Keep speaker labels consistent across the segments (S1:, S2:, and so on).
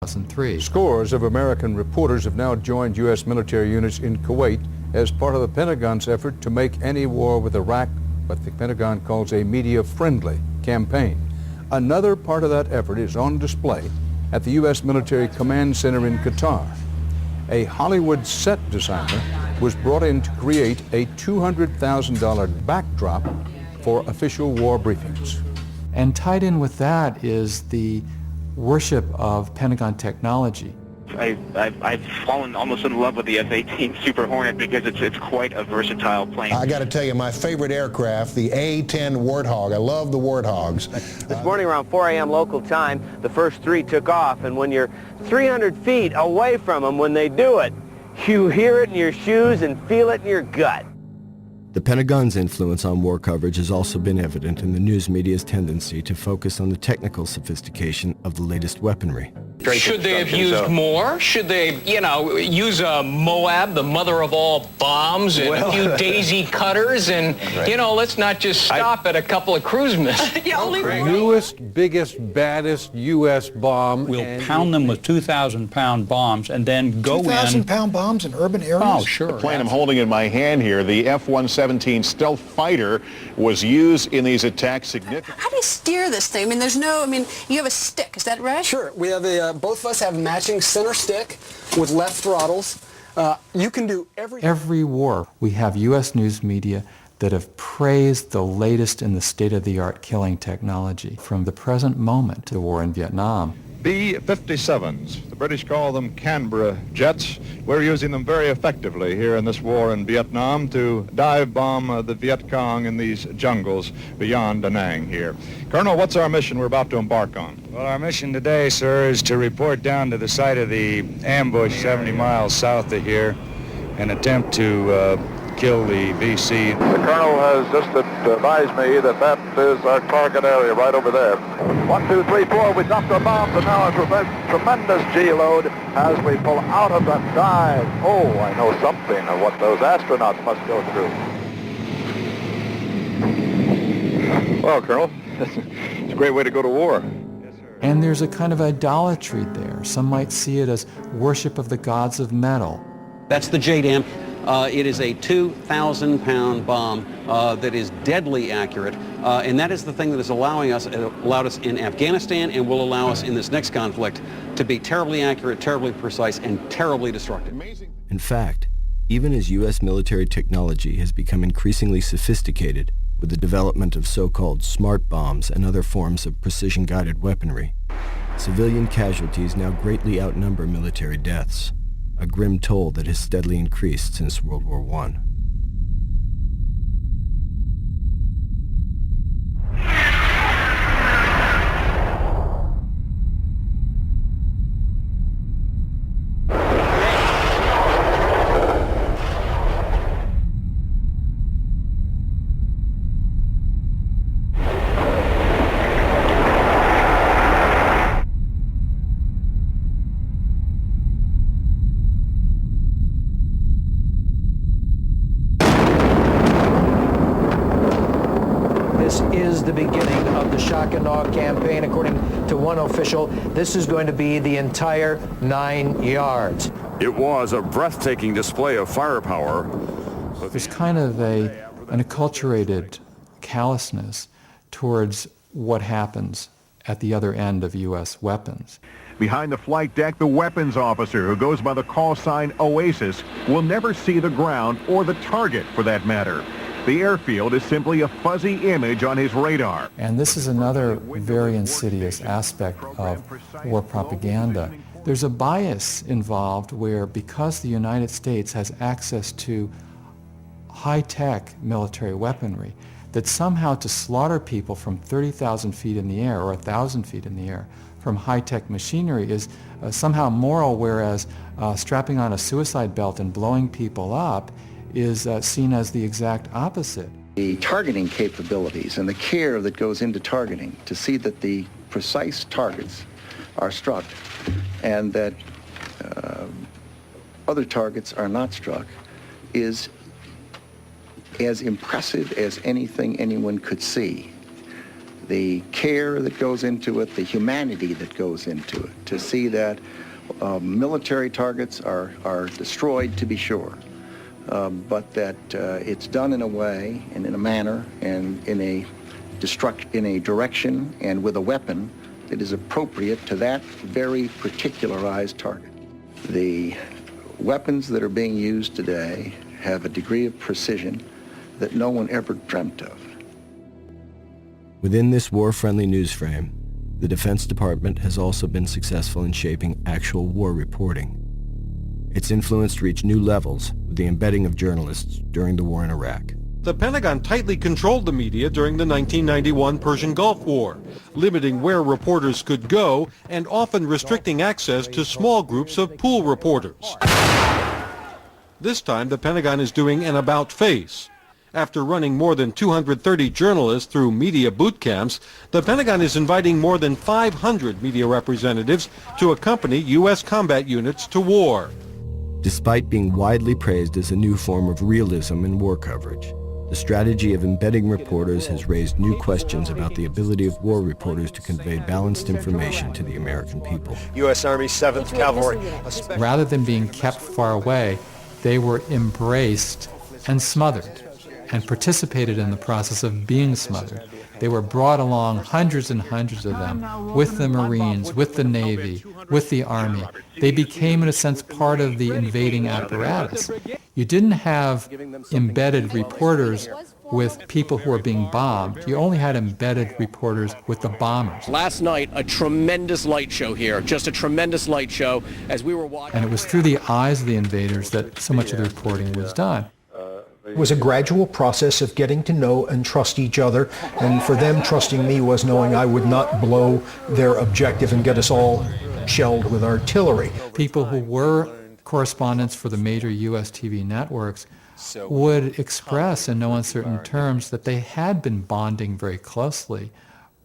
S1: 2003.
S2: Scores of American reporters have now joined U.S. military units in Kuwait as part of the Pentagon's effort to make any war with Iraq what the Pentagon calls a media-friendly campaign. Another part of that effort is on display at the U.S. Military Command Center in Qatar. A Hollywood set designer was brought in to create a $200,000 backdrop for official war briefings.
S1: And tied in with that is the worship of Pentagon technology.
S3: I've fallen almost in love with the F-18 Super Hornet because it's quite a versatile plane.
S4: I got to tell you, my favorite aircraft, the A-10 Warthog. I love the Warthogs.
S5: This morning around 4 a.m. local time, the first three took off, and when you're 300 feet away from them when they do it, you hear it in your shoes and feel it in your gut.
S6: The Pentagon's influence on war coverage has also been evident in the news media's tendency to focus on the technical sophistication of the latest weaponry.
S7: Should they have used more? Should they, use a Moab, the mother of all bombs, and a few daisy cutters, and, let's not just stop at a couple of cruise missiles.
S8: Newest, biggest, baddest U.S. bomb.
S9: We'll pound them with 2,000-pound bombs and then go in.
S10: 2,000-pound bombs in urban areas?
S9: Oh, sure.
S11: The plane I'm holding in my hand here, the F-117 stealth fighter, was used in these attacks significantly.
S12: How do you steer this thing? You have a stick, is that right?
S13: Sure. We have both of us have matching center stick with left throttles. You can do everything.
S1: Every war, we have U.S. news media that have praised the latest in the state-of-the-art killing technology. From the present moment to the war in Vietnam.
S14: B-57s, the British call them Canberra jets. We're using them very effectively here in this war in Vietnam to dive bomb the Viet Cong in these jungles beyond Da Nang here. Colonel, what's our mission we're about to embark on?
S15: Well, our mission today, sir, is to report down to the site of the ambush 70 miles south of here and attempt to kill the VC.
S16: The colonel has just advised me that that is our target area right over there. 1, 2, 3, 4, we dropped our bombs, and now a tremendous G-load as we pull out of that dive. Oh, I know something of what those astronauts must go through.
S14: Well, Colonel, it's a great way to go to war.
S1: And there's a kind of idolatry there. Some might see it as worship of the gods of metal.
S17: That's the JDAM. It is a 2,000-pound bomb that is deadly accurate, and that is the thing that is allowed us in Afghanistan and will allow us in this next conflict to be terribly accurate, terribly precise, and terribly destructive.
S6: In fact, even as U.S. military technology has become increasingly sophisticated with the development of so-called smart bombs and other forms of precision-guided weaponry, civilian casualties now greatly outnumber military deaths. A grim toll that has steadily increased since World War I.
S18: The beginning of the shock and awe campaign. According to one official, this is going to be the entire 9 yards.
S19: It was a breathtaking display of firepower.
S1: There's kind of an acculturated callousness towards what happens at the other end of U.S. weapons.
S20: Behind the flight deck, the weapons officer, who goes by the call sign Oasis, will never see the ground or the target for that matter. The airfield is simply a fuzzy image on his radar.
S1: And this is another very insidious aspect of war propaganda. There's a bias involved where, because the United States has access to high-tech military weaponry, that somehow to slaughter people from 30,000 feet in the air or 1,000 feet in the air from high-tech machinery is somehow moral, whereas strapping on a suicide belt and blowing people up is seen as the exact opposite.
S6: The targeting capabilities and the care that goes into targeting to see that the precise targets are struck and that other targets are not struck is as impressive as anything anyone could see.
S21: the care that goes into it, the humanity that goes into it, to see that military targets are destroyed, to be sure, but that it's done in a way and in a manner and in a direction and with a weapon that is appropriate to that very particularized target. The weapons that are being used today have a degree of precision that no one ever dreamt of.
S6: Within this war-friendly news frame, the Defense Department has also been successful in shaping actual war reporting. Its influence reached new levels with the embedding of journalists during the war in Iraq.
S22: The Pentagon tightly controlled the media during the 1991 Persian Gulf War, limiting where reporters could go and often restricting access to small groups of pool reporters. This time, the Pentagon is doing an about-face. After running more than 230 journalists through media boot camps, the Pentagon is inviting more than 500 media representatives to accompany U.S. combat units to war.
S6: Despite being widely praised as a new form of realism in war coverage, the strategy of embedding reporters has raised new questions about the ability of war reporters to convey balanced information to the American people.
S23: U.S. Army 7th Cavalry.
S1: Rather than being kept far away, they were embraced and smothered and participated in the process of being smothered. They were brought along, hundreds and hundreds of them, with the Marines, with the Navy, with the Army. They became, in a sense, part of the invading apparatus. You didn't have embedded reporters with people who were being bombed. You only had embedded reporters with the bombers.
S24: Last night, a tremendous light show here, just a tremendous light show as we were watching.
S1: And it was through the eyes of the invaders that so much of the reporting was done.
S10: It was a gradual process of getting to know and trust each other, and for them, trusting me was knowing I would not blow their objective and get us all shelled with artillery.
S1: People who were correspondents for the major U.S. TV networks would express in no uncertain terms that they had been bonding very closely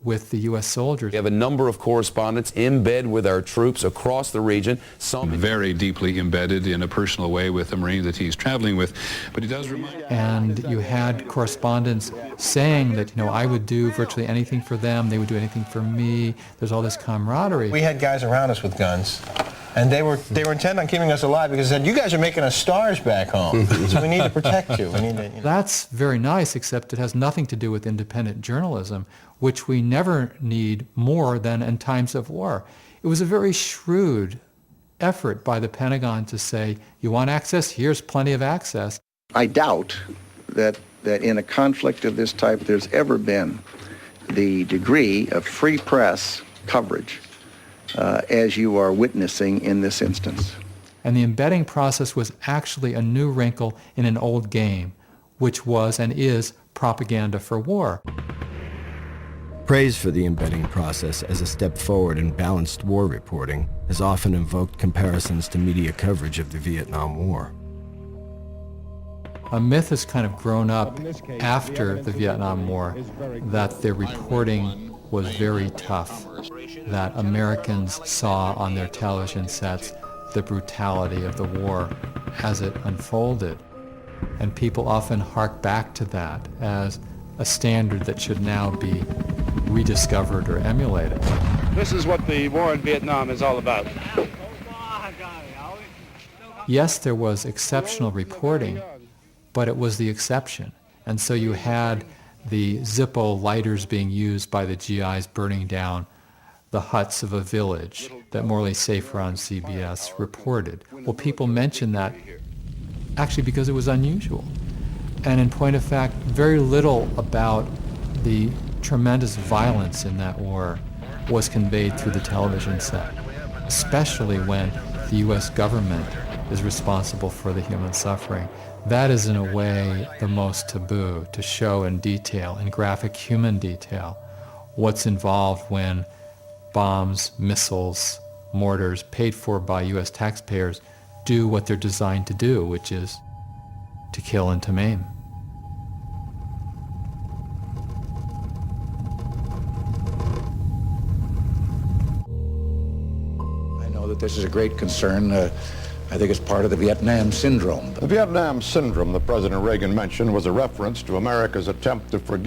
S1: with the U.S. soldiers.
S25: We have a number of correspondents in bed with our troops across the region. Some
S26: very deeply embedded in a personal way with the Marine that he's traveling with. But he does remind...
S1: And you had correspondents saying that, I would do virtually anything for them, they would do anything for me. There's all this camaraderie.
S23: We had guys around us with guns, and they were intent on keeping us alive because they said, you guys are making us stars back home, so we need to protect you.
S1: That's very nice, except it has nothing to do with independent journalism, which we never need more than in times of war. It was a very shrewd effort by the Pentagon to say, you want access? Here's plenty of access.
S21: I doubt that in a conflict of this type there's ever been the degree of free press coverage as you are witnessing in this instance.
S1: And the embedding process was actually a new wrinkle in an old game, which was and is propaganda for war.
S6: Praise for the embedding process as a step forward in balanced war reporting has often invoked comparisons to media coverage of the Vietnam War.
S1: A myth has kind of grown up after the Vietnam War that the reporting was very tough, that Americans saw on their television sets the brutality of the war as it unfolded. And people often hark back to that as a standard that should now be rediscovered or emulated.
S27: This is what the war in Vietnam is all about.
S1: Yes, there was exceptional reporting, but it was the exception. And so you had the Zippo lighters being used by the GIs burning down the huts of a village that Morley Safer on CBS reported. Well, people mentioned that actually because it was unusual. And in point of fact, very little about the tremendous violence in that war was conveyed through the television set, especially when the U.S. government is responsible for the human suffering. That is in a way the most taboo, to show in detail, in graphic human detail, what's involved when bombs, missiles, mortars paid for by U.S. taxpayers do what they're designed to do, which is to kill and to maim.
S28: I know that this is a great concern. I think it's part of the Vietnam Syndrome.
S11: The Vietnam Syndrome that President Reagan mentioned was a reference to America's attempt to forget